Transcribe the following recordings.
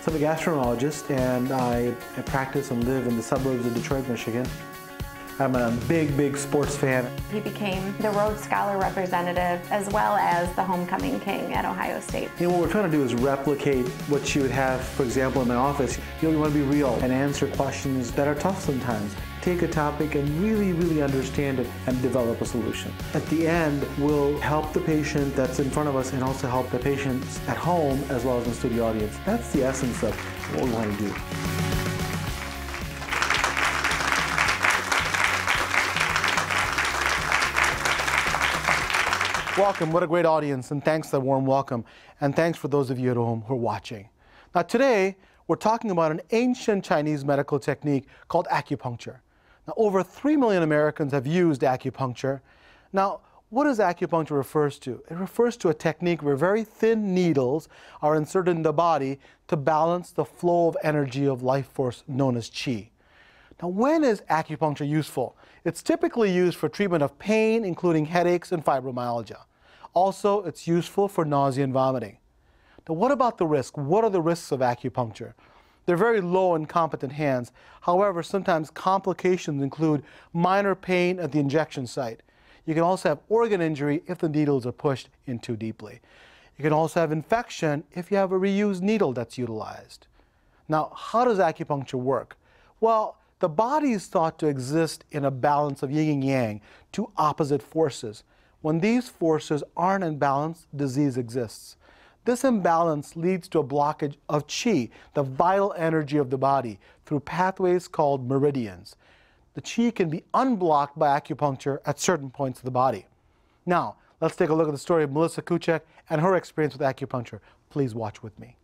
So I'm a gastroenterologist, and I practice and live in the suburbs of Detroit, Michigan. I'm a big sports fan. He became the Rhodes Scholar representative as well as the homecoming king at Ohio State. You know, what we're trying to do is replicate what you would have, for example, in my office. You want to be real and answer questions that are tough sometimes. Take a topic and really understand it and develop a solution. At the end, we'll help the patient that's in front of us and also help the patients at home as well as the studio audience. That's the essence of what we want to do. Welcome, what a great audience, and thanks for the warm welcome. And thanks for those of you at home who are watching. Now today, we're talking about an ancient Chinese medical technique called acupuncture. Now over 3 million Americans have used acupuncture. Now, what does acupuncture refers to? It refers to a technique where very thin needles are inserted in the body to balance the flow of energy of life force known as qi. Now, when is acupuncture useful? It's typically used for treatment of pain, including headaches and fibromyalgia. Also, it's useful for nausea and vomiting. Now, what about the risk? What are the risks of acupuncture? They're very low in competent hands. However, sometimes complications include minor pain at the injection site. You can also have organ injury if the needles are pushed in too deeply. You can also have infection if you have a reused needle that's utilized. Now, how does acupuncture work? Well, the body is thought to exist in a balance of yin and yang, two opposite forces. When these forces aren't in balance, disease exists. This imbalance leads to a blockage of qi, the vital energy of the body, through pathways called meridians. The qi can be unblocked by acupuncture at certain points of the body. Now, let's take a look at the story of Melissa Kuchek and her experience with acupuncture. Please watch with me.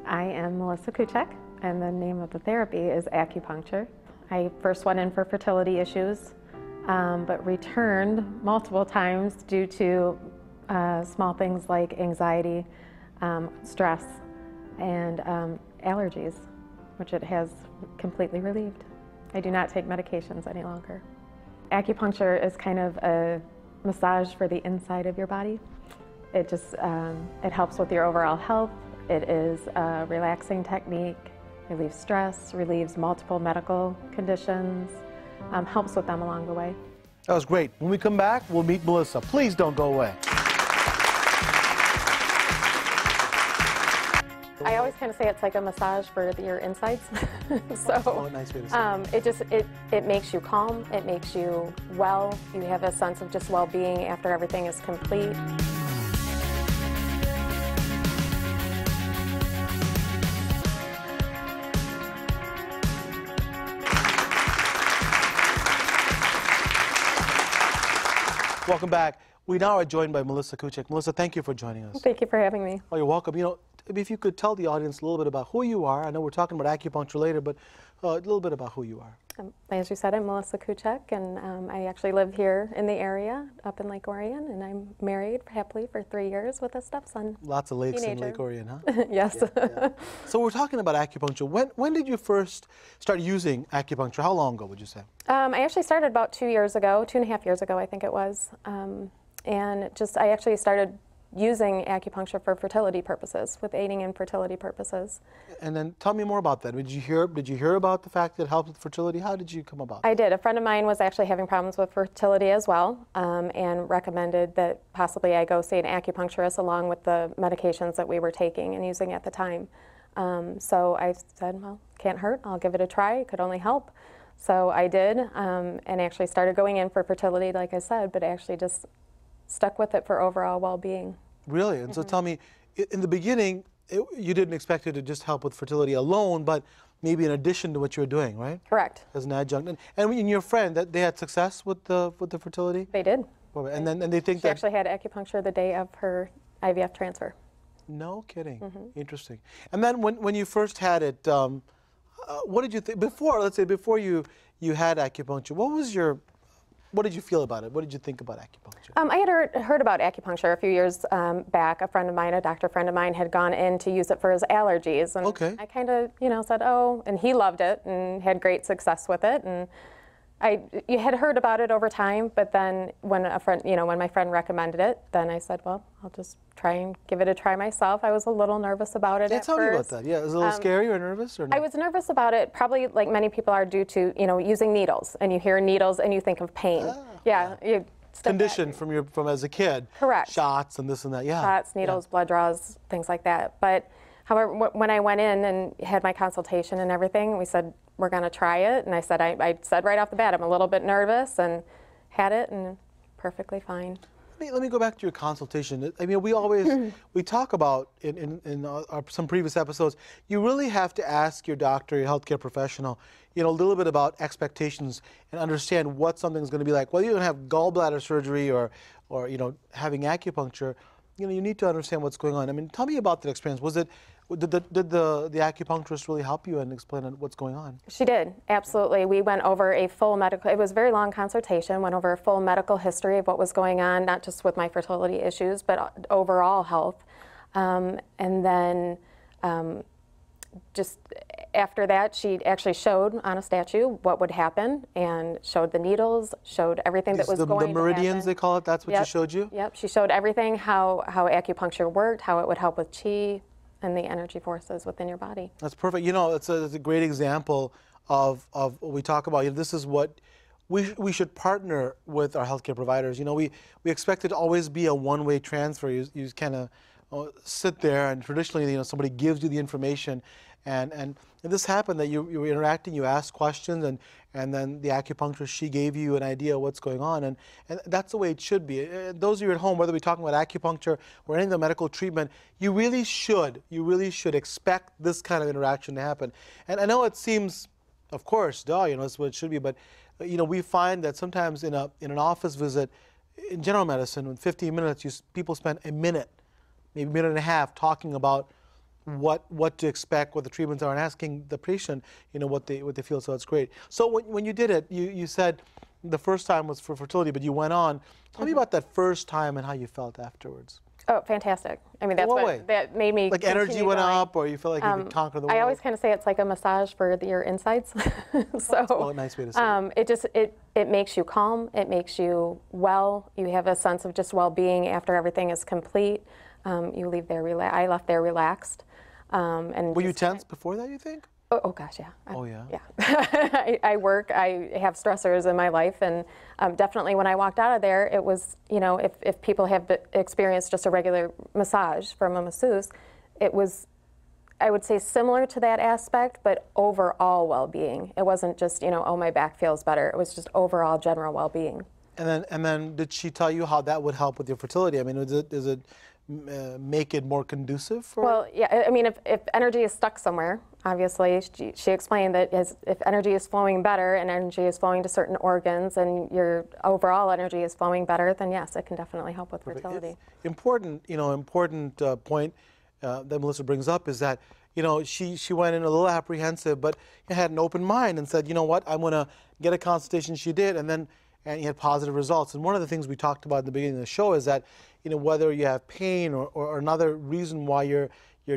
I am Melissa Kuchek, and the name of the therapy is acupuncture. I first went in for fertility issues, but returned multiple times due to small things like anxiety, stress, and allergies, which it has completely relieved. I do not take medications any longer. Acupuncture is kind of a massage for the inside of your body. It just, it helps with your overall health. It is a relaxing technique, relieves stress, relieves multiple medical conditions, helps with them along the way. That was great. When we come back, we'll meet Melissa. Please don't go away. I always kind of say it's like a massage for your insides. So nice way to say it makes you calm, it makes you well, you have a sense of just well-being after everything is complete. Welcome back. We now are joined by Melissa Kuchek. Melissa, thank you for joining us. Thank you for having me. Oh, you're welcome. You know, if you could tell the audience a little bit about who you are. I know we're talking about acupuncture later, but a little bit about who you are. As you said, I'm Melissa Kuchek, and I actually live here in the area, up in Lake Orion, and I'm married happily for 3 years with a stepson. Lots of lakes in Lake Orion, huh? Yes. Yeah. So we're talking about acupuncture. When did you first start using acupuncture? How long ago would you say? I actually started about 2 years ago, 2.5 years ago, I think it was. And I actually started using acupuncture for fertility purposes, with aiding in fertility purposes. And then tell me more about that. Did you hear about the fact that it helped with fertility? How did you come about that? I did. A friend of mine was actually having problems with fertility as well, and recommended that possibly I go see an acupuncturist along with the medications that we were taking and using at the time. So I said, well, can't hurt. I'll give it a try. It could only help. So I did, and actually started going in for fertility, like I said, but actually just stuck with it for overall well-being. Really? And so tell me, in the beginning, you didn't expect it to just help with fertility alone, but maybe in addition to what you were doing, right? Correct. As an adjunct. And your friend, that they had success with the fertility? They did. And they think she actually had acupuncture the day of her IVF transfer. No kidding. Interesting. And then when you first had it, what did you think before? Let's say before you had acupuncture. What did you feel about it? What did you think about acupuncture? I had heard about acupuncture a few years back. A friend of mine, a doctor friend of mine, had gone in to use it for his allergies, and I kind of, said, oh, and he loved it and had great success with it, and You had heard about it over time, but then when a friend, when my friend recommended it, then I said, well, I'll just try and give it a try myself. I was a little nervous about it at tell first. me about that. Yeah, is it a little scary or nervous or no? I was nervous about it, probably like many people are, due to, using needles, and you hear needles and you think of pain. You conditioned from as a kid. Correct. Shots and this and that. Yeah. Shots, needles, blood draws, things like that. But however, when I went in and had my consultation and everything, we said, we're going to try it. And I said, I said right off the bat, I'm a little bit nervous, and had it, and perfectly fine. Let me go back to your consultation. I mean, we always, we talk about in some previous episodes, you really have to ask your doctor, your healthcare professional, a little bit about expectations and understand what something's going to be like. Whether you're going to have gallbladder surgery or having acupuncture, you need to understand what's going on. I mean, tell me about that experience. Did the acupuncturist really help you and explain what's going on? She did, absolutely. We went over a full medical, it was a very long consultation, went over a full medical history of what was going on, not just with my fertility issues, but overall health. And then just after that, she actually showed on a statue what would happen, and showed the needles, showed everything that was going to happen. The meridians, they call it, that's what she showed you? Yep, she showed everything, how acupuncture worked, how it would help with qi and the energy forces within your body. That's perfect. It's a great example of what we talk about. This is what we should partner with our healthcare providers. We expect it to always be a one-way transfer. You kind of sit there, and traditionally, somebody gives you the information, and this happened that you were interacting, you asked questions, and then the acupuncturist, she gave you an idea of what's going on, and that's the way it should be. Those of you at home, whether we're talking about acupuncture or any of the medical treatment, you really should expect this kind of interaction to happen. And I know it seems, of course, that's what it should be, but we find that sometimes in an office visit, in general medicine, in 15 minutes, people spend a minute, maybe a minute and a half, talking about what to expect, what the treatments are, and asking the patient, what they feel. So it's great. So when you did it, you said the first time was for fertility, but you went on. Tell me about that first time and how you felt afterwards. Oh, fantastic! I mean, that's that made me like energy went up, or you feel like you could conquer the world. I always kind of say it's like a massage for your insides. So well, a nice way to say it. It makes you calm. It makes you well. You have a sense of just well-being after everything is complete. You leave there I left there relaxed. And were you tense before that, you think? Oh gosh, yeah. Oh yeah? Yeah. I work, I have stressors in my life, and definitely when I walked out of there, it was, if people have experienced just a regular massage from a masseuse, it was, I would say, similar to that aspect, but overall well-being. It wasn't just, oh, my back feels better. It was just overall general well-being. And then did she tell you how that would help with your fertility? I mean, does it make it more conducive for? Well, yeah, I mean, if energy is stuck somewhere, obviously, she explained that if energy is flowing better and energy is flowing to certain organs and your overall energy is flowing better, then yes, it can definitely help with fertility. Important point that Melissa brings up is that, she went in a little apprehensive, but had an open mind and said, you know what, I'm going to get a consultation. She did, and you had positive results. And one of the things we talked about in the beginning of the show is that, whether you have pain or another reason why you're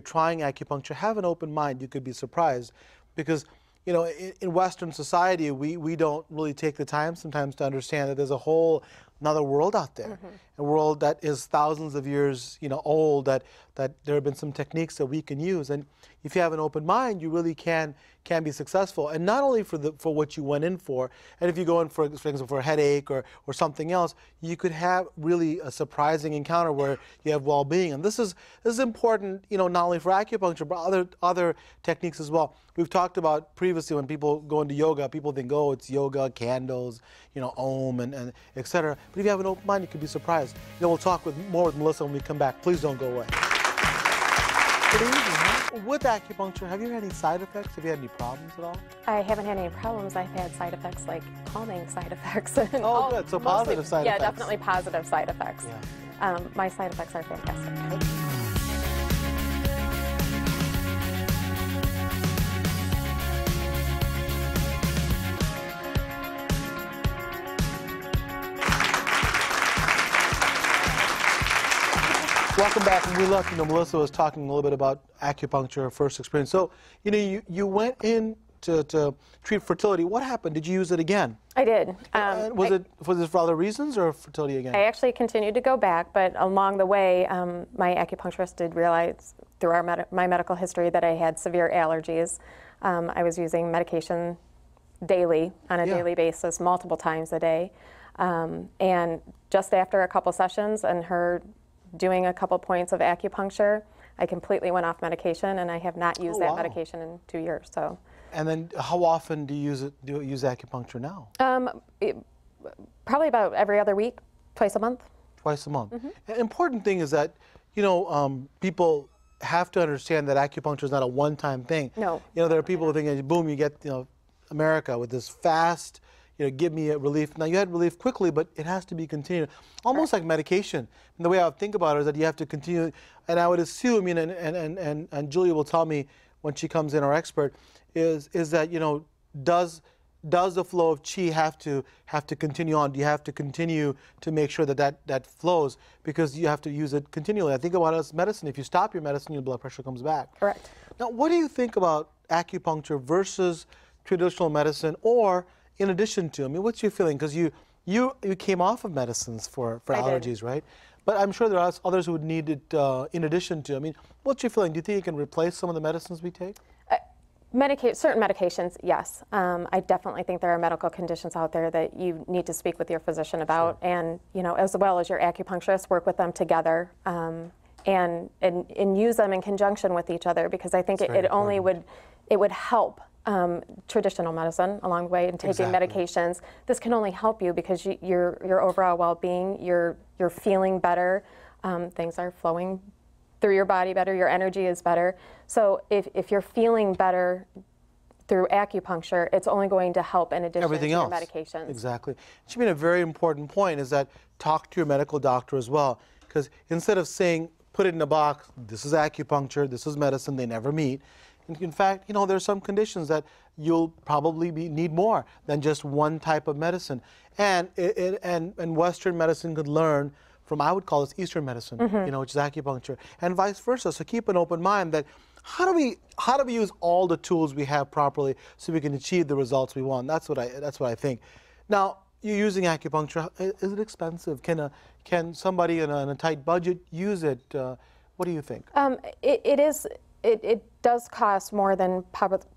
trying acupuncture, have an open mind. You could be surprised, because in Western society we don't really take the time sometimes to understand that there's a whole another world out there, a world that is thousands of years old, that there have been some techniques that we can use, and if you have an open mind, you really can be successful, and not only for what you went in for, and if you go in for example for a headache or something else, you could have really a surprising encounter where you have well-being, and this is important, not only for acupuncture but other techniques as well. We've talked about previously when people go into yoga, people think, oh, it's yoga, candles, Om and etc. But if you have an open mind, you could be surprised. We'll talk more with Melissa when we come back. Please don't go away. Good evening. With acupuncture, have you had any side effects? Have you had any problems at all? I haven't had any problems. I've had side effects like calming side effects. And oh, good. So positive side effects. Yeah, definitely positive side effects. Yeah. My side effects are fantastic. Welcome back. When we left, Melissa was talking a little bit about acupuncture, her first experience. So, you went in to treat fertility. What happened? Did you use it again? I did. Was it for other reasons or fertility again? I actually continued to go back, but along the way, my acupuncturist did realize through my medical history that I had severe allergies. I was using medication daily, on a daily basis, multiple times a day. And just after a couple sessions and her doing a couple points of acupuncture, I completely went off medication, and I have not used that medication in 2 years. So. And then, how often do you use it? Do you use acupuncture now? Probably about every other week, twice a month. Twice a month. An important thing is that, you know, people have to understand that acupuncture is not a one-time thing. No. You know, there are people who think, boom, you get, you know, America with this fast, you know, give me a relief. Now, you had relief quickly, but it has to be continued. Almost like medication. And the way I would think about it is that you have to continue. And I would assume, you know, and Julia will tell me when she comes in, our expert, is that, you know, does the flow of qi have to continue on? Do you have to continue to make sure that flows, because you have to use it continually? I think about it as medicine. If you stop your medicine, your blood pressure comes back. Correct. Now, what do you think about acupuncture versus traditional medicine, or in addition to? I mean, what's your feeling? Because you came off of medicines for allergies, right? But I'm sure there are others who would need it in addition to. I mean, what's your feeling? Do you think it can replace some of the medicines we take? Certain medications, yes. I definitely think there are medical conditions out there that you need to speak with your physician about, and, you know, as well as your acupuncturist, work with them together, and use them in conjunction with each other, because I think it would help traditional medicine along the way, and taking medications. This can only help you because your overall well-being, you're feeling better, things are flowing through your body better, your energy is better. So if you're feeling better through acupuncture, it's only going to help in addition to your medications. Exactly. She made a very important point, is that talk to your medical doctor as well, because instead of saying, put it in a box, this is acupuncture, this is medicine, they never meet. In fact, you know, there are some conditions that you'll probably need more than just one type of medicine. And Western medicine could learn from, I would call this Eastern medicine, you know, which is acupuncture, and vice versa. So keep an open mind that how do we use all the tools we have properly so we can achieve the results we want? That's what I think. Now, you're using acupuncture. Is it expensive? Can somebody in a tight budget use it? What do you think? It does cost more than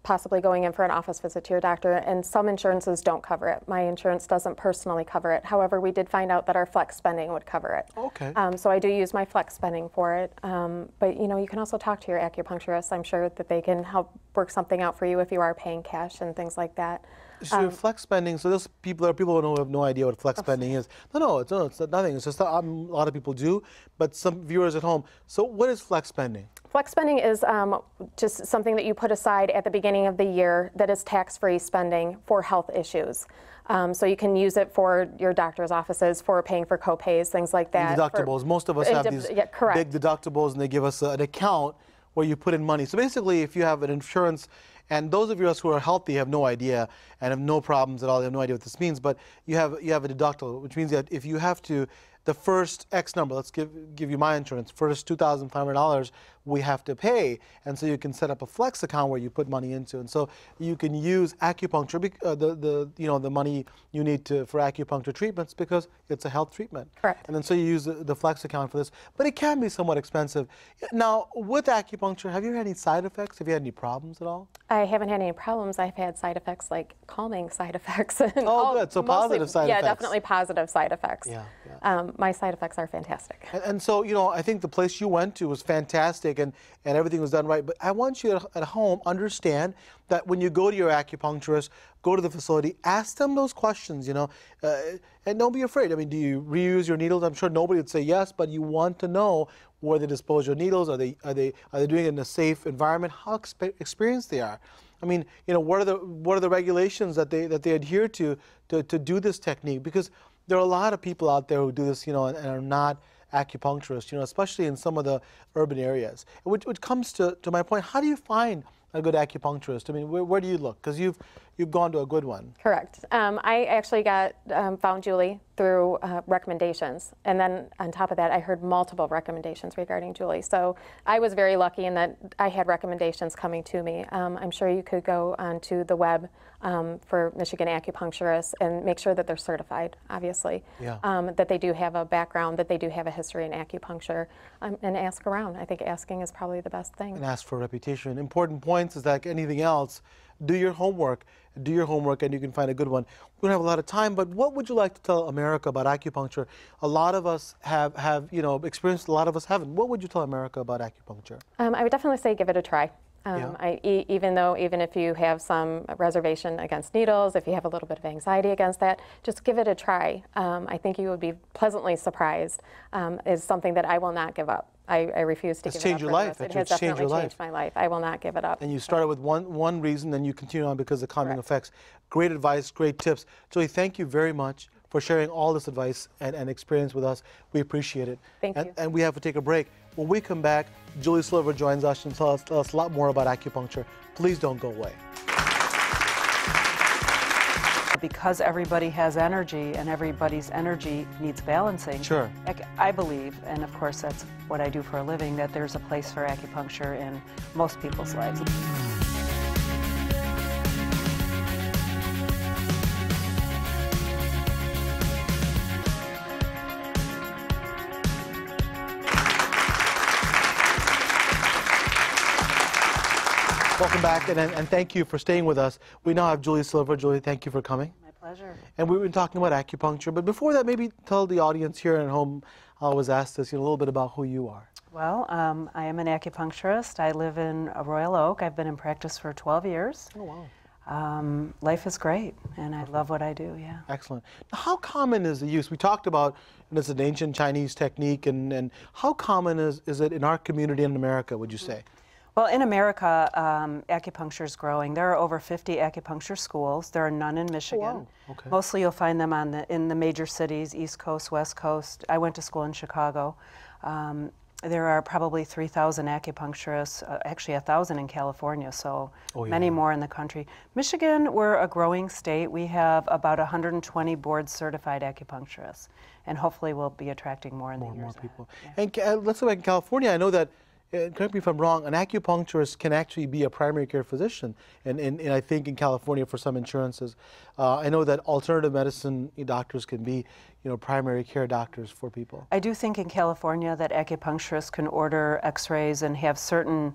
possibly going in for an office visit to your doctor, and some insurances don't cover it. My insurance doesn't personally cover it. However, we did find out that our flex spending would cover it. Okay. So I do use my flex spending for it. But, you know, you can also talk to your acupuncturist. I'm sure that they can help work something out for you if you are paying cash and things like that. So flex spending, so there are people who have no idea what flex spending is. No, it's nothing. It's just a lot of people do, but some viewers at home. So what is flex spending? Flex spending is just something that you put aside at the beginning of the year that is tax-free spending for health issues. So you can use it for your doctor's offices, for paying for co-pays, things like that. And deductibles. Most of us have these big deductibles, and they give us an account where you put in money. So basically, if you have an insurance, and those of us who are healthy have no idea and have no problems at all, they have no idea what this means, but you have a deductible, which means that if you have to, the first X number, let's give you my insurance, first $2,500 we have to pay, and so you can set up a flex account where you put money into, and so you can use acupuncture, the money you need for acupuncture treatments, because it's a health treatment. Correct. And then so you use the flex account for this, but it can be somewhat expensive. Now, with acupuncture, have you had any side effects? Have you had any problems at all? I haven't had any problems. I've had side effects like calming side effects. And good. So positive side effects. Yeah, definitely positive side effects. Yeah. My side effects are fantastic. And so, you know, I think the place you went to was fantastic, and everything was done right. But I want you at home understand that when you go to your acupuncturist, go to the facility, ask them those questions, you know, and don't be afraid. I mean, do you reuse your needles? I'm sure nobody would say yes, but you want to know where they dispose your needles. Are they doing it in a safe environment? How experienced they are. I mean, you know, what are the regulations that they adhere to do this technique? Because there are a lot of people out there who do this, you know, and are not acupuncturists, you know, especially in some of the urban areas. Which comes to my point, how do you find a good acupuncturist? I mean, where do you look? Because you've you've gone to a good one. Correct. I actually found Julie through recommendations, and then on top of that, I heard multiple recommendations regarding Julie. So I was very lucky in that I had recommendations coming to me. I'm sure you could go onto the web for Michigan acupuncturists and make sure that they're certified, obviously, that they do have a background, that they do have a history in acupuncture, and ask around. I think asking is probably the best thing. And ask for a reputation. Important points is like anything else. Do your homework, and you can find a good one. We don't have a lot of time, but what would you like to tell America about acupuncture? A lot of us have experienced, a lot of us haven't. What would you tell America about acupuncture? I would definitely say give it a try. Even if you have some reservation against needles, if you have a little bit of anxiety against that, just give it a try. I think you would be pleasantly surprised. Is something that I will not give up. I refuse to give it up. It's changed your life. It has definitely changed my life. I will not give it up. And you started with one reason, then you continue on because of calming effects. Great advice, great tips. Julie, thank you very much for sharing all this advice and experience with us. We appreciate it. Thank you. And we have to take a break. When we come back, Julie Silver joins us and tell us a lot more about acupuncture. Please don't go away. Because everybody has energy and everybody's energy needs balancing. Sure. I believe, and of course that's what I do for a living, that there's a place for acupuncture in most people's lives. Welcome back, and thank you for staying with us. We now have Julie Silver. Julie, thank you for coming. My pleasure. And we've been talking about acupuncture, but before that, maybe tell the audience here at home, I always ask this, a little bit about who you are. Well, I am an acupuncturist. I live in Royal Oak. I've been in practice for 12 years. Oh, wow. Life is great, and I love what I do, yeah. Excellent. Now, how common is the use? We talked about it's an ancient Chinese technique, and how common is it in our community in America, would you say? Well, in America, acupuncture is growing. There are over 50 acupuncture schools. There are none in Michigan. Oh, wow. Okay. Mostly you'll find them in the major cities, East Coast, West Coast. I went to school in Chicago. There are probably 3,000 acupuncturists, actually 1,000 in California, so many more in the country. Michigan, we're a growing state. We have about 120 board-certified acupuncturists, and hopefully we'll be attracting more in the years More people. Yeah. And let's go back in California. I know that, correct me if I'm wrong, an acupuncturist can actually be a primary care physician, and I think in California for some insurances. I know that alternative medicine doctors can be primary care doctors for people. I do think in California that acupuncturists can order x-rays and have certain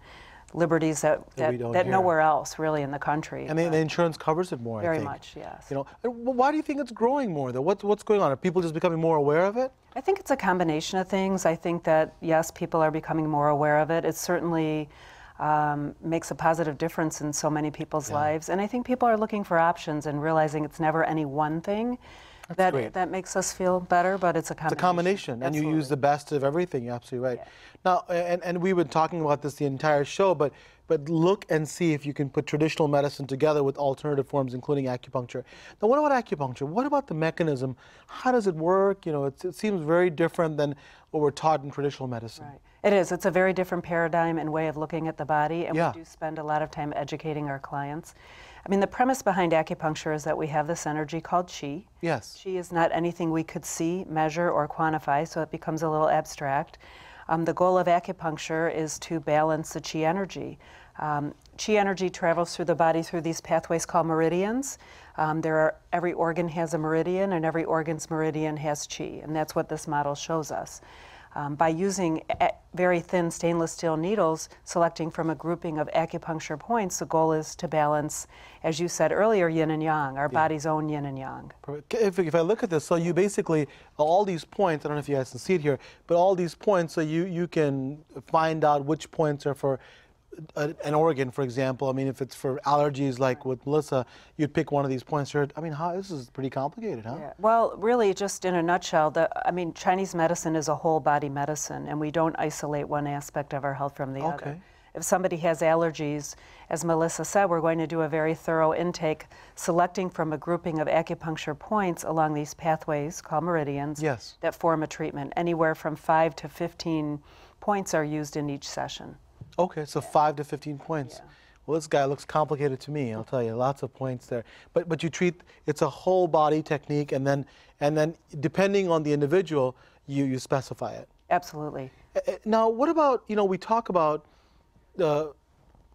liberties that nowhere else really in the country. And the insurance covers it more, I think. Very much, yes. Why do you think it's growing more, though? What's going on? Are people just becoming more aware of it? I think it's a combination of things. I think that, yes, people are becoming more aware of it. It certainly makes a positive difference in so many people's lives. And I think people are looking for options and realizing it's never any one thing that makes us feel better, but it's a combination. It's a combination, and you use the best of everything. You're absolutely right. Yeah. Now, and we've been talking about this the entire show, but look and see if you can put traditional medicine together with alternative forms, including acupuncture. Now, what about acupuncture? What about the mechanism? How does it work? It seems very different than what we're taught in traditional medicine. Right. It is. It's a very different paradigm and way of looking at the body, and we do spend a lot of time educating our clients. I mean, the premise behind acupuncture is that we have this energy called qi. Yes. Qi is not anything we could see, measure, or quantify, so it becomes a little abstract. The goal of acupuncture is to balance the qi energy. Qi energy travels through the body through these pathways called meridians. Every organ has a meridian, and every organ's meridian has qi, and that's what this model shows us. By using very thin stainless steel needles, selecting from a grouping of acupuncture points, the goal is to balance, as you said earlier, yin and yang, our body's own yin and yang. If I look at this, so you basically, all these points, I don't know if you guys can see it here, but all these points, so you can find out which points are for an organ, for example. I mean, if it's for allergies, like with Melissa, you'd pick one of these points here. I mean, this is pretty complicated, huh? Yeah. Well, really, just in a nutshell, Chinese medicine is a whole body medicine, and we don't isolate one aspect of our health from the other. If somebody has allergies, as Melissa said, we're going to do a very thorough intake, selecting from a grouping of acupuncture points along these pathways called meridians that form a treatment. Anywhere from 5 to 15 points are used in each session. Okay, so 5 to 15 points. well, this guy looks complicated to me. I'll tell you, lots of points there. But you treat, it's a whole body technique, and then depending on the individual, you specify it. Absolutely. Now, what about, we talk about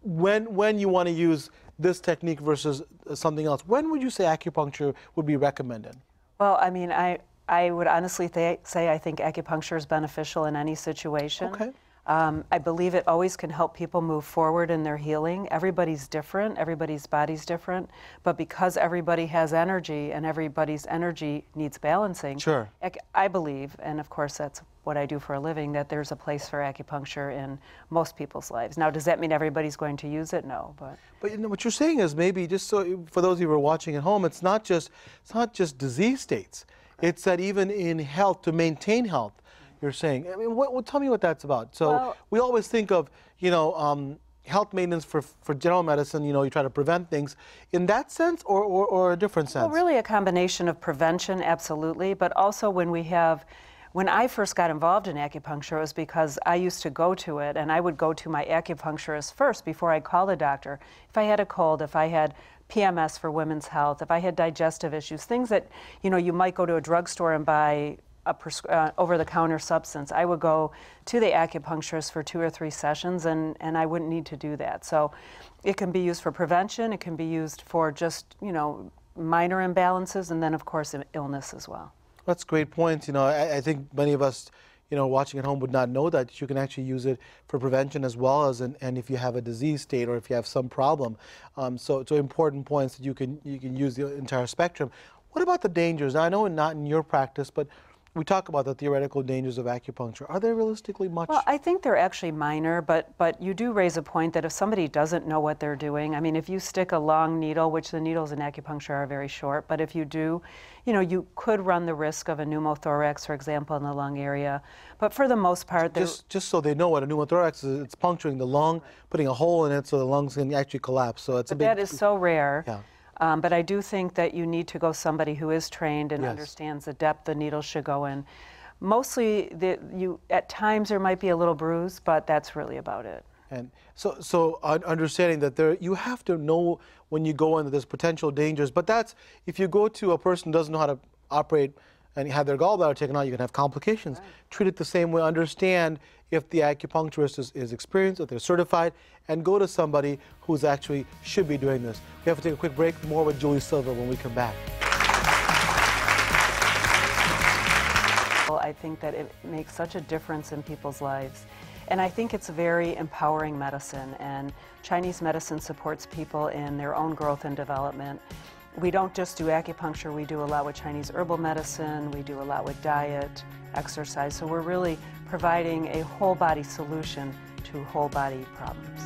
when you want to use this technique versus something else. When would you say acupuncture would be recommended? Well, I mean, I would honestly say I think acupuncture is beneficial in any situation. Okay. I believe it always can help people move forward in their healing. Everybody's different, everybody's body's different, but because everybody has energy and everybody's energy needs balancing, sure. I believe, and of course that's what I do for a living, that there's a place for acupuncture in most people's lives. Now, does that mean everybody's going to use it? No, but what you're saying is, maybe just so for those of you who are watching at home, it's not just disease states. It's that even in health, to maintain health, you're saying. I mean, tell me what that's about. So well, we always think of, health maintenance for general medicine, you try to prevent things in that sense or a different sense? Well, really a combination of prevention, absolutely, but also when I first got involved in acupuncture, it was because I used to go to it, and I would go to my acupuncturist first before I'd call a doctor. If I had a cold, if I had PMS for women's health, if I had digestive issues, things that, you might go to a drugstore and buy a over-the-counter substance. I would go to the acupuncturist for 2 or 3 sessions, and I wouldn't need to do that. So it can be used for prevention, it can be used for just, minor imbalances, and then, of course, illness as well. That's a great point. I think many of us, watching at home would not know that you can actually use it for prevention as well as, and if you have a disease state or if you have some problem. So important points that you can use the entire spectrum. What about the dangers? Now, I know not in your practice, but we talk about the theoretical dangers of acupuncture. Are they realistically much? Well, I think they're actually minor, but you do raise a point that if somebody doesn't know what they're doing, I mean, if you stick a long needle, which the needles in acupuncture are very short, but if you do, you could run the risk of a pneumothorax, for example, in the lung area. But for the most part, just so they know what a pneumothorax is, it's puncturing the lung, putting a hole in it so the lungs can actually collapse. So it's that is so rare. Yeah. But I do think that you need to go somebody who is trained and understands the depth the needle should go in. Mostly, at times there might be a little bruise, but that's really about it. And so understanding that you have to know when you go into there's potential dangers, but that's, if you go to a person who doesn't know how to operate and have their gallbladder taken out, you can have complications. Right. Treat it the same way, understand if the acupuncturist is experienced, if they're certified, and go to somebody who's actually should be doing this. We have to take a quick break. More with Julie Silver when we come back. Well, I think that it makes such a difference in people's lives. And I think it's a very empowering medicine, and Chinese medicine supports people in their own growth and development. We don't just do acupuncture, we do a lot with Chinese herbal medicine, we do a lot with diet, exercise, so we're really providing a whole body solution to whole body problems.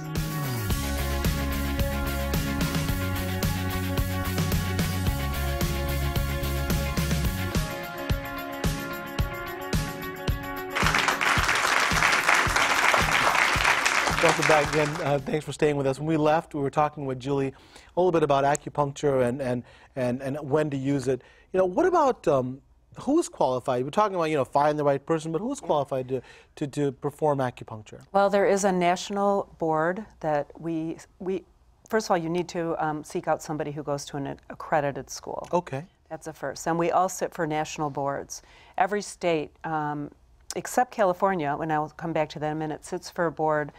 Welcome back again. Thanks for staying with us. When we left, we were talking with Julie a little bit about acupuncture and when to use it. What about who's qualified? We're talking about find the right person, but who's qualified to perform acupuncture? Well, there is a national board that we first of all, you need to seek out somebody who goes to an accredited school. Okay. That's the first. And we all sit for national boards. Every state, except California, when I'll come back to that in a minute, sits for a board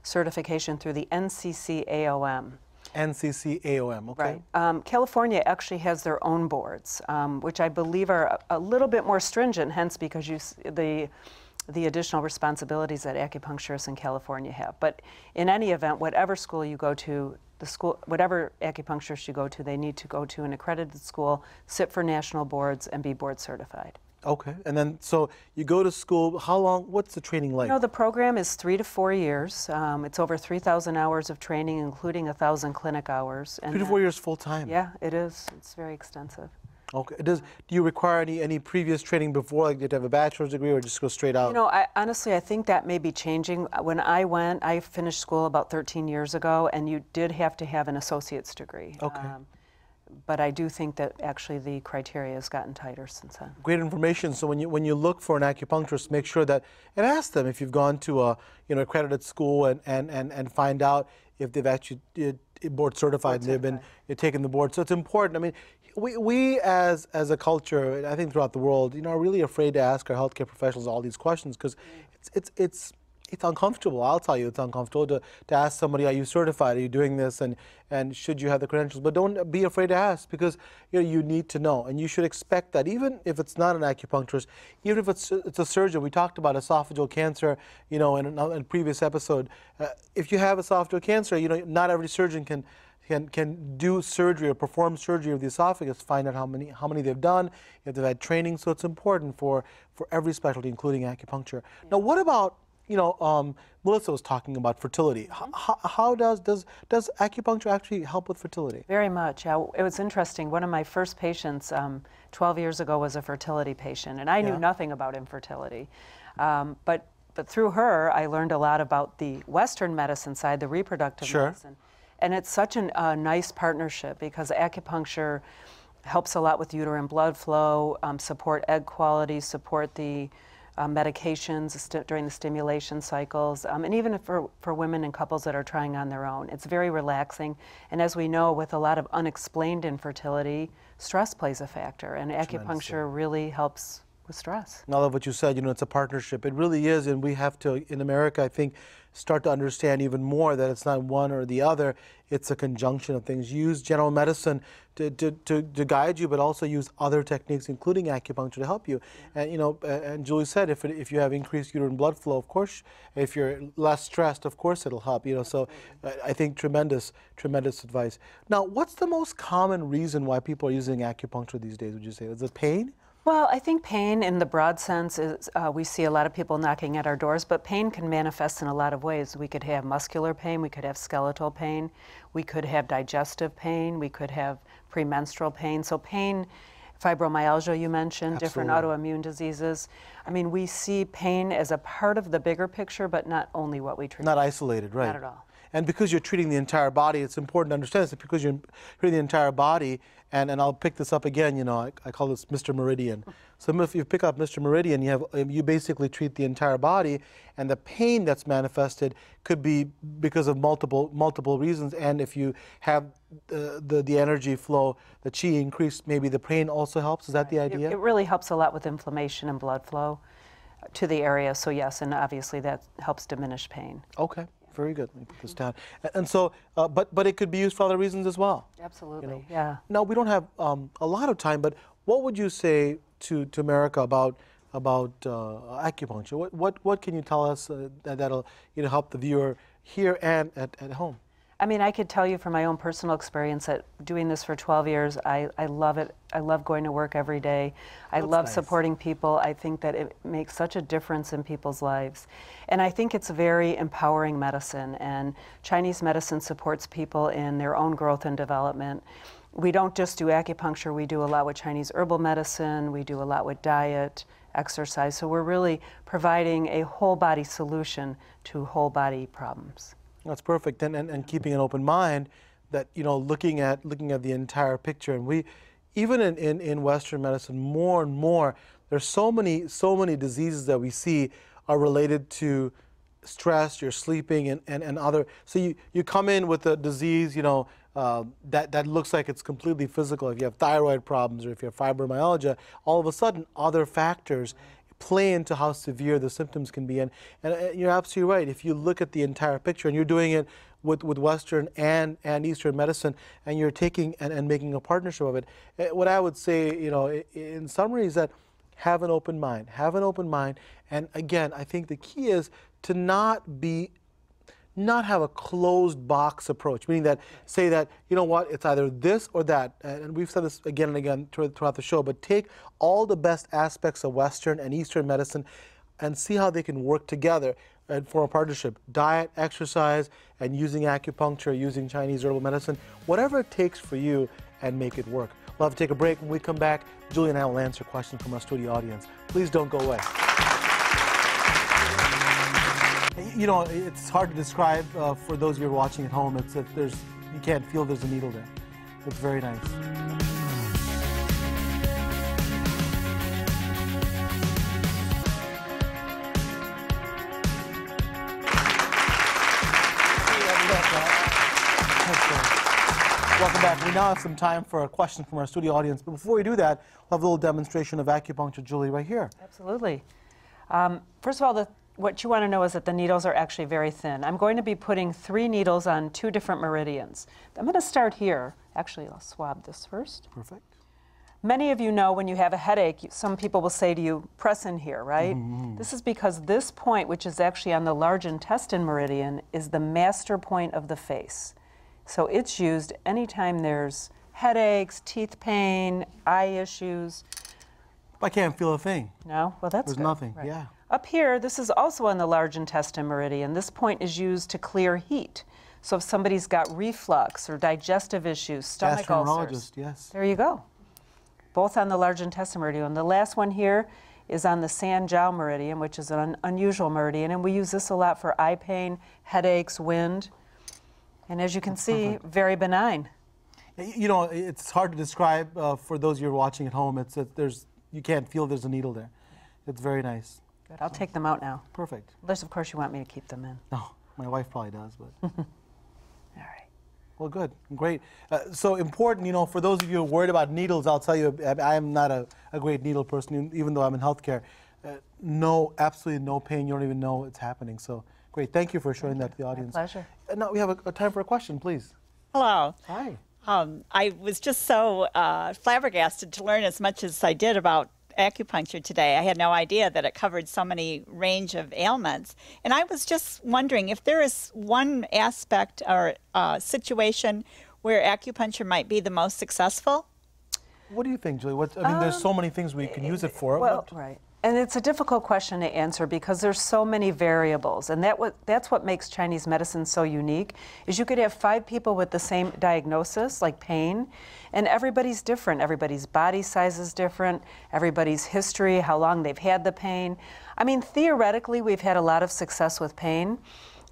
certification through the NCCAOM. NCCAOM, okay. Right. California actually has their own boards, which I believe are a little bit more stringent, hence because the additional responsibilities that acupuncturists in California have. But in any event, whatever school you go to, whatever acupuncturist you go to, they need to go to an accredited school, sit for national boards, and be board certified. Okay, and then so you go to school. How long? What's the training like? The program is 3 to 4 years. It's over 3,000 hours of training, including 1,000 clinic hours. And 3 to 4 years full time. Yeah, it is. It's very extensive. Okay. Do you require any previous training before, like you have to have a bachelor's degree, or just go straight out? Honestly, I think that may be changing. When I went, I finished school about 13 years ago, and you did have to have an associate's degree. Okay. But I do think that actually the criteria has gotten tighter since then. Great information. So when you look for an acupuncturist, make sure that, and ask them if you've gone to a accredited school and find out if they've actually board certified and they've been taken the board. So it's important. I mean, we as a culture, I think throughout the world, are really afraid to ask our healthcare professionals all these questions because it's uncomfortable. I'll tell you, it's uncomfortable to ask somebody, are you certified? Are you doing this? And should you have the credentials? But don't be afraid to ask because you need to know. And you should expect that even if it's not an acupuncturist, even if it's a surgeon. We talked about esophageal cancer, in a previous episode. If you have esophageal cancer, not every surgeon can do surgery or perform surgery of the esophagus, find out how many they've done, if they've had training. So it's important for every specialty, including acupuncture. Now, what about Melissa was talking about fertility. How does acupuncture actually help with fertility? Very much. It was interesting. One of my first patients 12 years ago was a fertility patient, and I knew nothing about infertility. But through her, I learned a lot about the Western medicine side, the reproductive medicine. And it's such a nice partnership because acupuncture helps a lot with uterine blood flow, support egg quality, support the medications during the stimulation cycles, and even for women and couples that are trying on their own. It's very relaxing, and as we know, with a lot of unexplained infertility, stress plays a factor, and acupuncture really helps with stress. And I love what you said, it's a partnership. It really is, and we have to, in America, I think, start to understand even more that it's not one or the other, it's a conjunction of things. Use general medicine to guide you, but also use other techniques, including acupuncture, to help you. And and Julie said, if you have increased uterine blood flow, of course, if you're less stressed, of course it'll help. So I think tremendous advice. Now, what's the most common reason why people are using acupuncture these days? Would you say is it pain? Well, I think pain in the broad sense is, we see a lot of people knocking at our doors, but pain can manifest in a lot of ways. We could have muscular pain, we could have skeletal pain, we could have digestive pain, we could have premenstrual pain. So pain, fibromyalgia you mentioned, different autoimmune diseases. I mean, we see pain as a part of the bigger picture, but not only what we treat. Not isolated, right. Not at all. And because you're treating the entire body, it's important to understand this, because you're treating the entire body, and I'll pick this up again, I call this Mr. Meridian. So if you pick up Mr. Meridian, you basically treat the entire body, and the pain that's manifested could be because of multiple reasons, and if you have the energy flow, the chi increase, maybe the pain also helps. Is that the idea? It really helps a lot with inflammation and blood flow to the area, so yes, and obviously that helps diminish pain. Okay. Very good. Let me put this down. And so, but it could be used for other reasons as well. Absolutely. Yeah. Now, we don't have a lot of time, but what would you say to America about acupuncture? What can you tell us that'll help the viewer here and at home? I mean, I could tell you from my own personal experience that doing this for 12 years, I love it. I love going to work every day. I love supporting people. I think that it makes such a difference in people's lives. And I think it's a very empowering medicine, and Chinese medicine supports people in their own growth and development. We don't just do acupuncture, we do a lot with Chinese herbal medicine, we do a lot with diet, exercise. So we're really providing a whole body solution to whole body problems. That's perfect, and keeping an open mind that looking at the entire picture. And we, even in Western medicine, more and more, there's so many diseases that we see are related to stress, you're sleeping, and other. So you come in with a disease, that looks like it's completely physical. If you have thyroid problems or if you have fibromyalgia, all of a sudden other factors play into how severe the symptoms can be. And you're absolutely right. If you look at the entire picture, and you're doing it with Western and Eastern medicine, and you're taking and making a partnership of it, what I would say, in summary, is that have an open mind. Have an open mind. And again, I think the key is to not have a closed box approach, meaning that say that, it's either this or that, and we've said this again and again throughout the show, but take all the best aspects of Western and Eastern medicine and see how they can work together and form a partnership. Diet, exercise, and using acupuncture, using Chinese herbal medicine, whatever it takes for you, and make it work. We'll have to take a break. When we come back, Julie and I will answer questions from our studio audience. Please don't go away. It's hard to describe for those of you who are watching at home. It's that you can't feel there's a needle there. It's very nice. Welcome back. We now have some time for a question from our studio audience. But before we do that, we'll have a little demonstration of acupuncture, Julie, right here. Absolutely. First of all, what you want to know is that the needles are actually very thin. I'm going to be putting 3 needles on 2 different meridians. I'm going to start here. Actually, I'll swab this first. Perfect. Many of you know when you have a headache, some people will say to you, press in here, right? Mm-hmm. This is because this point, which is actually on the large intestine meridian, is the master point of the face. So it's used anytime there's headaches, teeth pain, eye issues. I can't feel a thing. No? Well, that's There's good. nothing, Right. yeah. Up here, this is also on the large intestine meridian. This point is used to clear heat. So if somebody's got reflux or digestive issues, stomach ulcers. Yes. There you go. Both on the large intestine meridian. The last one here is on the San-Jiao meridian, which is an unusual meridian, and we use this a lot for eye pain, headaches, wind. And as you can see, very benign. You know, it's hard to describe for those of you watching at home. You can't feel there's a needle there. It's very nice. Good. I'll take them out now. Perfect. Unless, of course, you want me to keep them in. No, my wife probably does, but. All right. Well, good, great. So important, you know, for those of you who are worried about needles, I'll tell you, I am not a great needle person, even though I'm in healthcare. Absolutely no pain. You don't even know it's happening. So great. Thank you for showing that to the audience. My pleasure. Now we have a time for a question, please. Hello. Hi. I was just so flabbergasted to learn as much as I did about acupuncture today. I had no idea that it covered so many range of ailments. And I was just wondering if there is one aspect or situation where acupuncture might be the most successful? What do you think, Julie? I mean, there's so many things we can use it for. Well, right. And it's a difficult question to answer because there's so many variables, and that's what makes Chinese medicine so unique, is you could have 5 people with the same diagnosis, like pain, and everybody's different. Everybody's body size is different, everybody's history, how long they've had the pain. I mean, theoretically, we've had a lot of success with pain,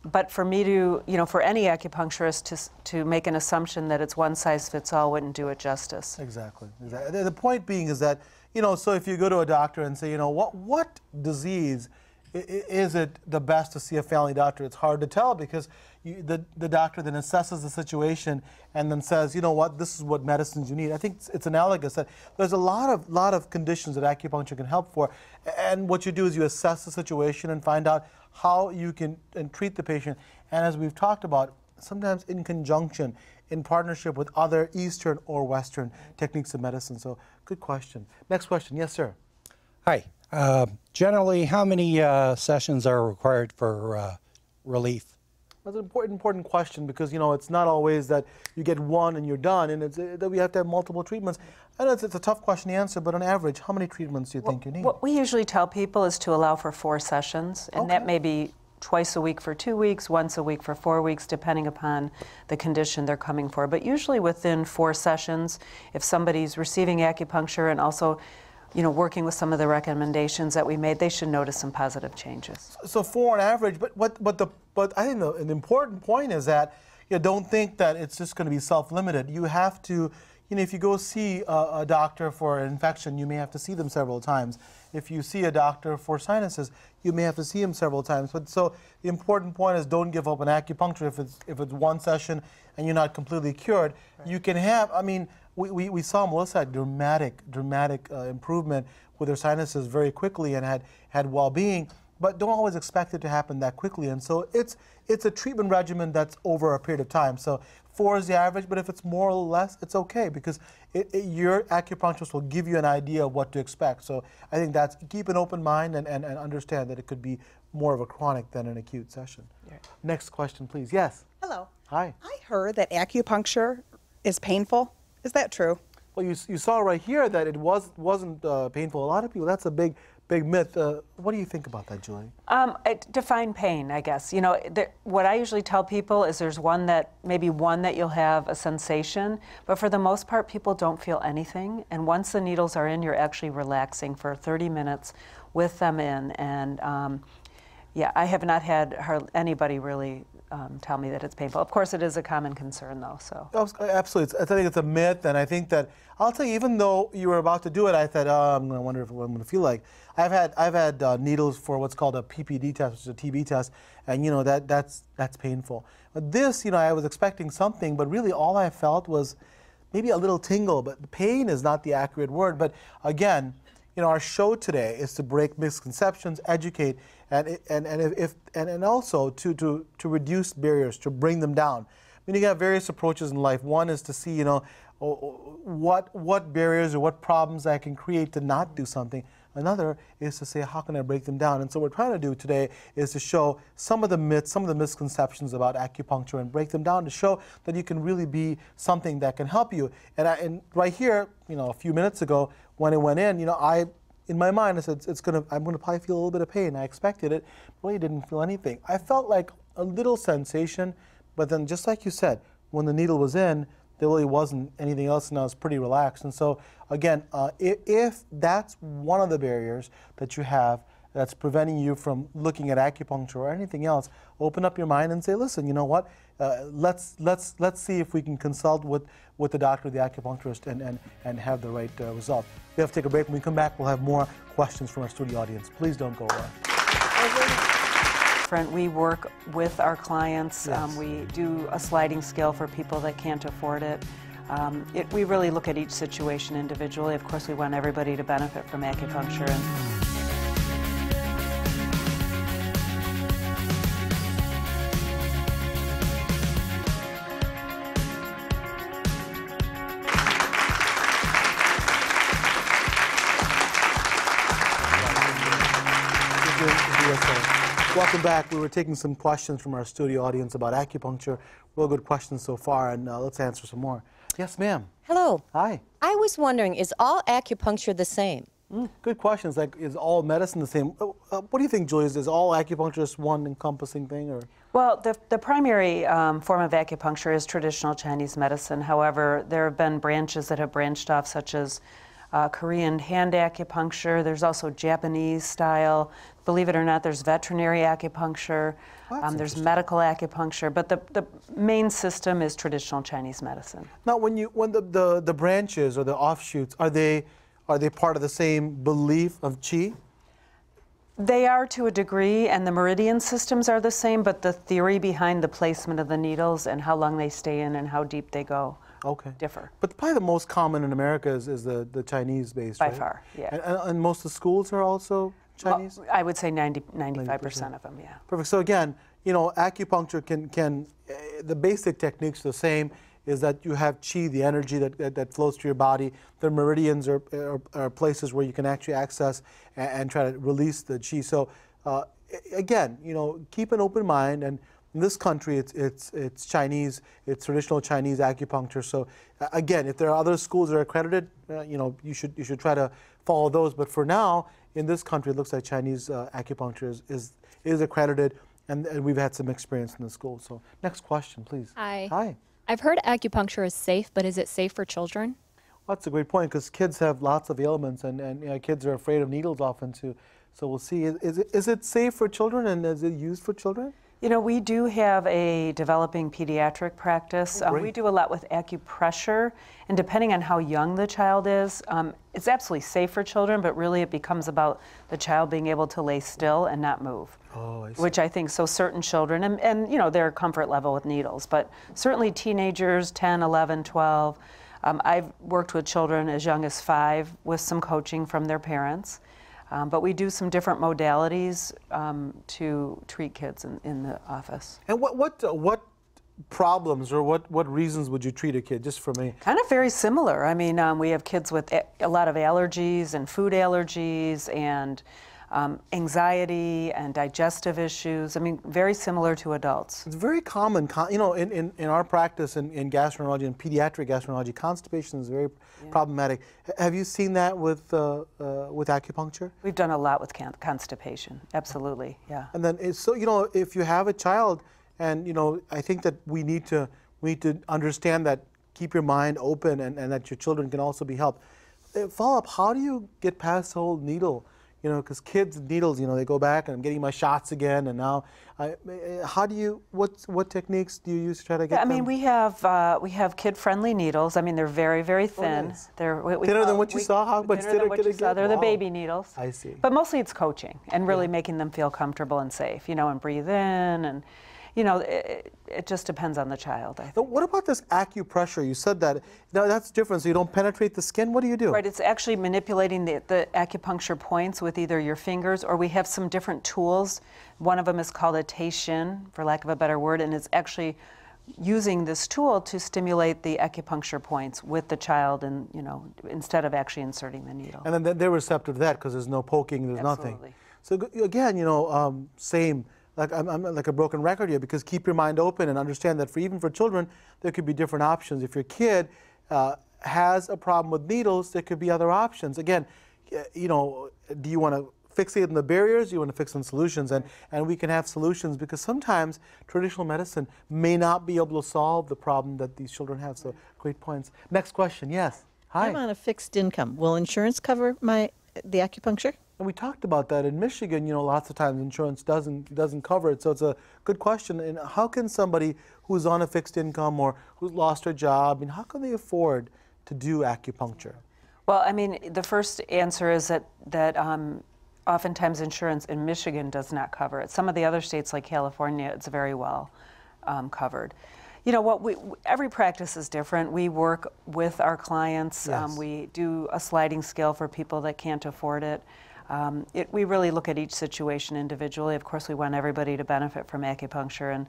but for me to, you know, for any acupuncturist to make an assumption that it's one size fits all wouldn't do it justice. Exactly. The point being is that, you know, so if you go to a doctor and say, you know, what disease is it the best to see a family doctor? It's hard to tell because the doctor then assesses the situation and then says, you know what, this is what medicines you need. I think it's analogous that there's a lot of conditions that acupuncture can help for, and what you do is you assess the situation and find out how you can treat the patient. And as we've talked about, sometimes in conjunction, in partnership with other Eastern or Western techniques of medicine. So, good question. Next question. Yes, sir. Hi. Generally, how many sessions are required for relief? That's an important question because, you know, it's not always that you get one and you're done, and it's that we have to have multiple treatments. I know it's a tough question to answer, but on average, how many treatments do you think you need? What we usually tell people is to allow for 4 sessions, and that may be twice a week for 2 weeks, once a week for 4 weeks, depending upon the condition they're coming for. But usually within 4 sessions, if somebody's receiving acupuncture and also, you know, working with some of the recommendations that we made, they should notice some positive changes. So 4 on average, but I think the important point is that you don't think that it's just going to be self-limited. You have to, you know, if you go see a doctor for an infection, you may have to see them several times. If you see a doctor for sinuses, you may have to see him several times. But so the important point is don't give up on acupuncture if it's one session and you're not completely cured. Right. You can have, I mean, we saw Melissa had dramatic improvement with her sinuses very quickly and had well-being, but don't always expect it to happen that quickly. And so it's a treatment regimen that's over a period of time. So 4 is the average, but if it's more or less, it's okay because your acupuncturist will give you an idea of what to expect. So I think that's, keep an open mind and understand that it could be more of a chronic than an acute session. Yeah. Next question, please. Yes? Hello. Hi. I heard that acupuncture is painful. Is that true? Well, you saw right here that it wasn't painful. A lot of people, that's a big myth. What do you think about that, Julie? Define pain, I guess. You know, what I usually tell people is there's maybe one that you'll have a sensation, but for the most part, people don't feel anything. And once the needles are in, you're actually relaxing for 30 minutes with them in. And yeah, I have not had anybody really tell me that it's painful. Of course, it is a common concern, though. So absolutely, I think it's a myth, and I think that I'll tell you, even though you were about to do it, I thought, oh, I'm going to wonder what I'm going to feel like. I've had needles for what's called a PPD test, which is a TB test, and that's painful. But this, I was expecting something, but really all I felt was maybe a little tingle. But pain is not the accurate word. But again, our show today is to break misconceptions, educate, and also to reduce barriers, to bring them down. I mean, you have various approaches in life. One is to see, what barriers or what problems I can create to not do something. Another is to say, how can I break them down? And so what we're trying to do today is to show some of the myths, some of the misconceptions about acupuncture and break them down to show that you can really be something that can help you. And right here, a few minutes ago, when it went in, in my mind, I said, I'm gonna probably feel a little bit of pain. I expected it, really didn't feel anything. I felt like a little sensation, but then just like you said, when the needle was in, there really wasn't anything else, and I was pretty relaxed. And so, again, if that's one of the barriers that you have that's preventing you from looking at acupuncture or anything else, open up your mind and say, listen, you know what? Let's see if we can consult with the doctor, the acupuncturist, and have the right result. We have to take a break. When we come back, we'll have more questions from our studio audience. Please don't go away. We work with our clients. Yes. We do a sliding scale for people that can't afford it. We really look at each situation individually. Of course, we want everybody to benefit from acupuncture. Welcome back. We were taking some questions from our studio audience about acupuncture. Real good questions so far, and let's answer some more. Yes, ma'am. Hello. Hi. I was wondering, is all acupuncture the same? Good questions. Like, is all medicine the same? What do you think, Julie? Is all acupuncture just one encompassing thing, or? Well, the primary form of acupuncture is traditional Chinese medicine. However, there have been branches that have branched off, such as Korean hand acupuncture. There's also Japanese style. Believe it or not, there's veterinary acupuncture. There's medical acupuncture, but the main system is traditional Chinese medicine. Now, when the branches or the offshoots, are they part of the same belief of qi? They are to a degree, and the meridian systems are the same, but the theory behind the placement of the needles and how long they stay in and how deep they go differ. But probably the most common in America is the Chinese base, By right? far, yeah. And most of the schools are also Chinese? Well, I would say 95% of them, yeah. Perfect. So again, acupuncture can the basic techniques are the same, is that you have qi, the energy that flows through your body. The meridians are places where you can actually access and try to release the qi. So again, keep an open mind. And in this country, it's Chinese, it's traditional Chinese acupuncture. So again, if there are other schools that are accredited, you should try to follow those. But for now, in this country, it looks like Chinese acupuncture is accredited, and we've had some experience in the school. So next question, please. Hi. Hi. I've heard acupuncture is safe, but is it safe for children? Well, that's a great point, because kids have lots of ailments, and kids are afraid of needles often too. So we'll see. Is it safe for children, and is it used for children? We do have a developing pediatric practice. We do a lot with acupressure, and depending on how young the child is, it's absolutely safe for children, but really it becomes about the child being able to lay still and not move. Oh, I see. Which I think, so certain children, and their comfort level with needles, but certainly teenagers, 10, 11, 12. I've worked with children as young as 5 with some coaching from their parents. But we do some different modalities to treat kids in the office. And what problems or what reasons would you treat a kid, just for me? Kind of very similar. I mean, we have kids with a lot of allergies and food allergies and anxiety and digestive issues. I mean, very similar to adults. It's very common, in our practice in gastroenterology and pediatric gastroenterology, constipation is very problematic. Have you seen that with acupuncture? We've done a lot with constipation, absolutely, yeah. And then, so if you have a child, and I think that we need to understand that, keep your mind open, and that your children can also be helped. Follow up, how do you get past the whole needle You know, because kids' needles, you know, they go back and I'm getting my shots again, and now, how do you, what techniques do you use to try to get them? I mean, we have kid-friendly needles. I mean, they're very, very thin. Nice. They're thinner than what you saw? How much thinner could it get? They're the baby needles. I see. But mostly it's coaching and really making them feel comfortable and safe, you know, and breathe in, and, you know, it just depends on the child, I think. Now, what about this acupressure? You said that. Now, that's different. So you don't penetrate the skin? What do you do? Right, it's actually manipulating the acupuncture points with either your fingers, or we have some different tools. One of them is called a teishin, for lack of a better word, and it's actually using this tool to stimulate the acupuncture points with the child, and, you know, instead of actually inserting the needle. And then they're receptive to that because there's no poking, there's nothing. So again, you know, same. Like I'm like a broken record here, because keep your mind open and understand that even for children, there could be different options. If your kid has a problem with needles, there could be other options. Again, you know, do you want to fixate on the barriers? Do you want to fix on solutions? And we can have solutions, because sometimes traditional medicine may not be able to solve the problem that these children have. So great points. Next question, yes. Hi. I'm on a fixed income. Will insurance cover the acupuncture? And we talked about that in Michigan. You know, lots of times insurance doesn't cover it. So it's a good question. And how can somebody who's on a fixed income or who's lost their job, I mean, how can they afford to do acupuncture? Well, I mean, the first answer is that oftentimes insurance in Michigan does not cover it. Some of the other states, like California, it's very well covered. You know, every practice is different. We work with our clients. Yes. We do a sliding scale for people that can't afford it. We really look at each situation individually. Of course, we want everybody to benefit from acupuncture, and,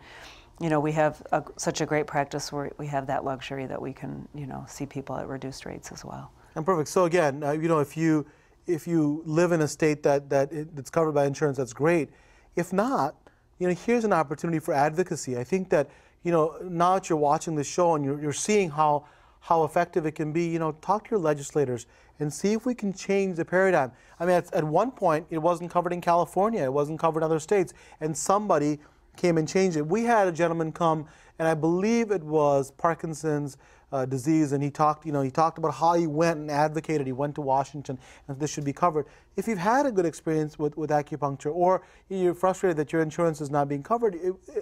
you know, we have such a great practice where we have that luxury that we can, you know, see people at reduced rates as well. And perfect. So again, you know, if you live in a state that's covered by insurance, that's great. If not, you know, here's an opportunity for advocacy. I think that, you know, now that you're watching the show and you're seeing how effective it can be, you know, talk to your legislators and see if we can change the paradigm. I mean, at one point, it wasn't covered in California, it wasn't covered in other states, and somebody came and changed it. We had a gentleman come, and I believe it was Parkinson's disease, and he talked about how he went and advocated. He went to Washington, and this should be covered. If you've had a good experience with acupuncture, or you're frustrated that your insurance is not being covered,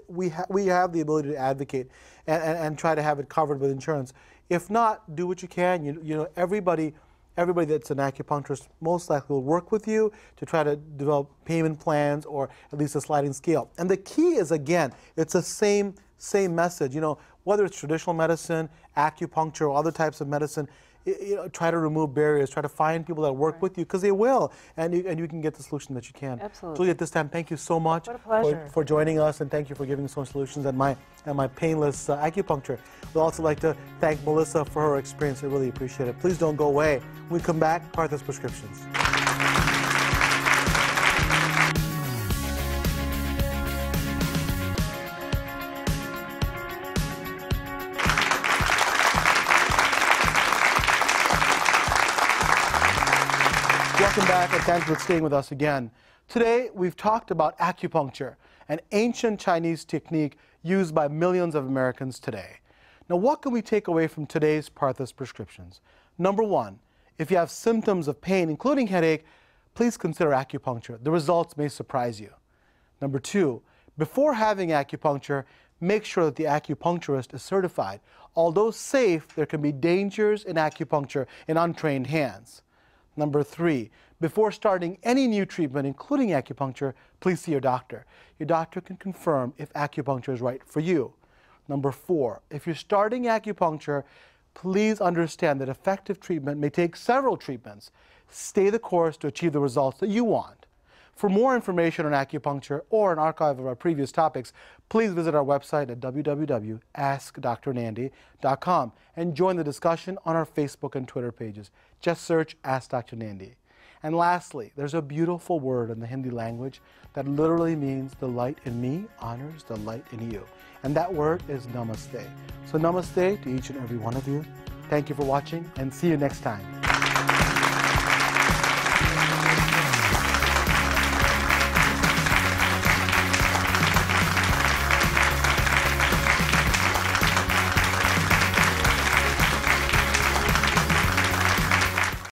we have the ability to advocate and try to have it covered with insurance. If not, do what you can. You know, everybody that's an acupuncturist most likely will work with you to try to develop payment plans, or at least a sliding scale. And the key is, again, it's the same message. You know, whether it's traditional medicine, acupuncture, or other types of medicine, you know, try to remove barriers, try to find people that work with you, because they will, and you can get the solution that you can. Absolutely. Julie, at this time, thank you so much for joining us, and thank you for giving us some solutions and my painless acupuncture. We'd also like to thank Melissa for her experience. I really appreciate it. Please don't go away. When we come back, Partha's Prescriptions. Welcome back, and thanks for staying with us again. Today, we've talked about acupuncture, an ancient Chinese technique used by millions of Americans today. Now, what can we take away from today's Partha's Prescriptions? Number one, if you have symptoms of pain, including headache, please consider acupuncture. The results may surprise you. Number two, before having acupuncture, make sure that the acupuncturist is certified. Although safe, there can be dangers in acupuncture in untrained hands. Number three, before starting any new treatment, including acupuncture, please see your doctor. Your doctor can confirm if acupuncture is right for you. Number four, if you're starting acupuncture, please understand that effective treatment may take several treatments. Stay the course to achieve the results that you want. For more information on acupuncture or an archive of our previous topics, please visit our website at www.askdrnandi.com and join the discussion on our Facebook and Twitter pages. Just search Ask Dr. Nandi. And lastly, there's a beautiful word in the Hindi language that literally means the light in me honors the light in you. And that word is namaste. So namaste to each and every one of you. Thank you for watching, and see you next time.